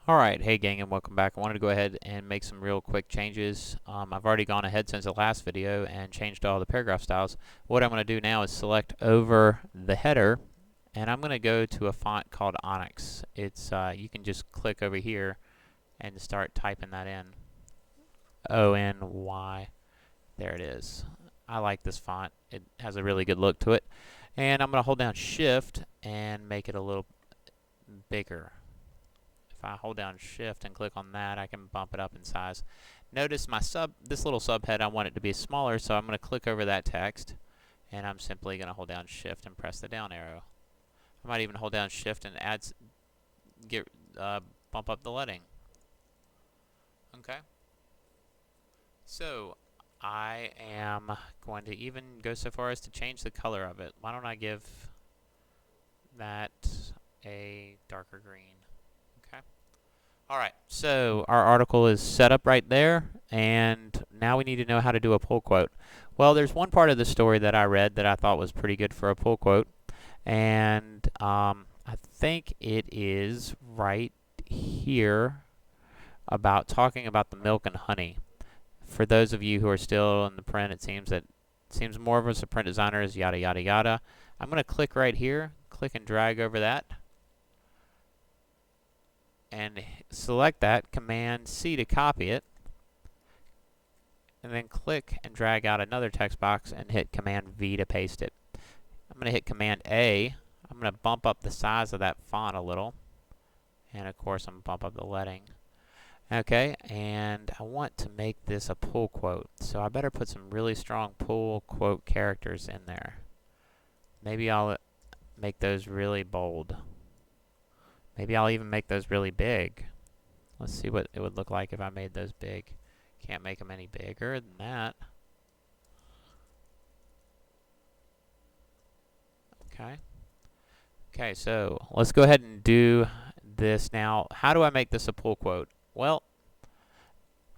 Alright, hey gang, and welcome back. I wanted to go ahead and make some real quick changes. I've already gone ahead since the last video and changed all the paragraph styles. What I'm going to do now is select over the header, and I'm going to go to a font called Onyx. It's you can just click over here and start typing that in. ONY. There it is. I like this font. It has a really good look to it. And I'm going to hold down Shift and make it a little bigger. If I hold down Shift and click on that, I can bump it up in size. Notice this little subhead, I want it to be smaller, so I'm going to click over that text, and I'm simply going to hold down Shift and press the down arrow. I might even hold down Shift and bump up the leading. Okay. So I am going to even go so far as to change the color of it. Why don't I give that a darker green? Okay. Alright, so our article is set up right there, and now we need to know how to do a pull quote. Well, there's one part of the story that I read that I thought was pretty good for a pull quote, and I think it is right here about talking about the milk and honey. For those of you who are still in the print, it seems more of us a print designer is yada yada yada. I'm going to click right here, click and drag over that, and select that, Command C to copy it, and then click and drag out another text box and hit Command V to paste it. I'm going to hit Command A. I'm going to bump up the size of that font a little, and of course I'm going to bump up the leading. Okay, and I want to make this a pull quote, so I better put some really strong pull quote characters in there. Maybe I'll make those really bold. Maybe I'll even make those really big. Let's see what it would look like if I made those big. Can't make them any bigger than that. Okay. Okay, so let's go ahead and do this now. How do I make this a pull quote? Well,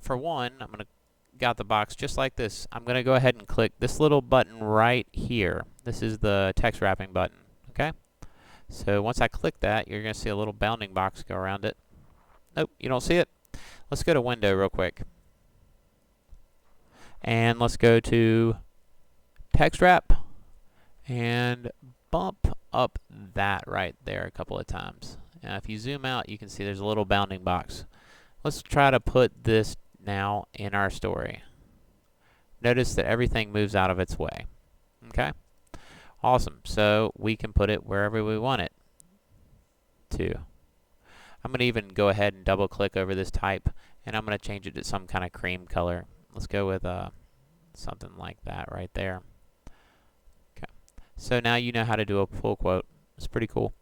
for one, I'm going to got the box just like this. I'm going to go ahead and click this little button right here. This is the text wrapping button. Okay? So once I click that, you're going to see a little bounding box go around it. Nope, you don't see it. Let's go to Window real quick. And let's go to Text Wrap and bump up that right there a couple of times. Now if you zoom out, you can see there's a little bounding box. Let's try to put this now in our story. Notice that everything moves out of its way. Okay? Awesome. So we can put it wherever we want it to. I'm going to even go ahead and double click over this type, and I'm going to change it to some kind of cream color. Let's go with something like that right there. Okay. So now you know how to do a pull quote. It's pretty cool.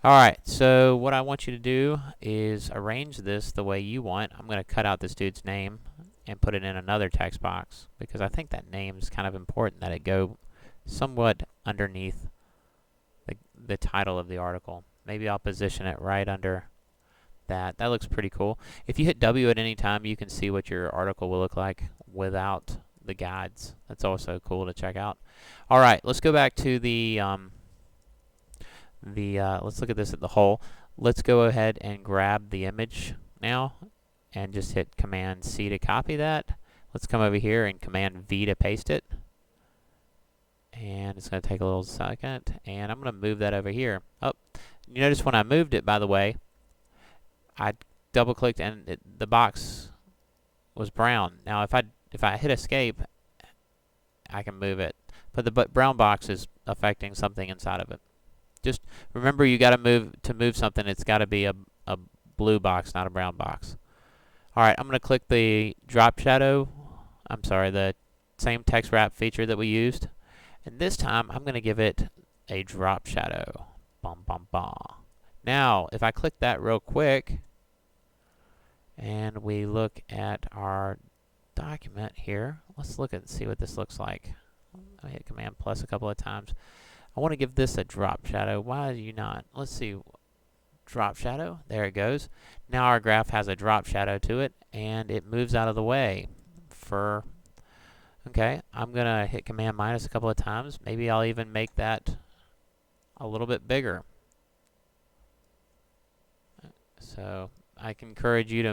Alright, so what I want you to do is arrange this the way you want. I'm going to cut out this dude's name and put it in another text box, because I think that name is kind of important that it go somewhat underneath the title of the article. Maybe I'll position it right under that. That looks pretty cool. If you hit W at any time, you can see what your article will look like without the guides. That's also cool to check out. Alright, let's go back to let's look at this at the whole. Let's go ahead and grab the image now and just hit Command C to copy that. Let's come over here and Command V to paste it. And it's going to take a little second, and I'm going to move that over here. Oh, you notice when I moved it, by the way, I double clicked and the box was brown. Now if I hit escape, I can move it, but the brown box is affecting something inside of it. Just remember, you got to move something. It's got to be a blue box, not a brown box. All right, I'm going to click the drop shadow. I'm sorry, the same text wrap feature that we used, and this time I'm going to give it a drop shadow. Bum bum bum. Now, if I click that real quick, and we look at our document here, let's look and see what this looks like. I hit Command plus a couple of times. I want to give this a drop shadow. Why do you not? Let's see. Drop shadow. There it goes. Now our graph has a drop shadow to it, and it moves out of the way. Okay, I'm going to hit Command minus a couple of times. Maybe I'll even make that a little bit bigger. So I can encourage you to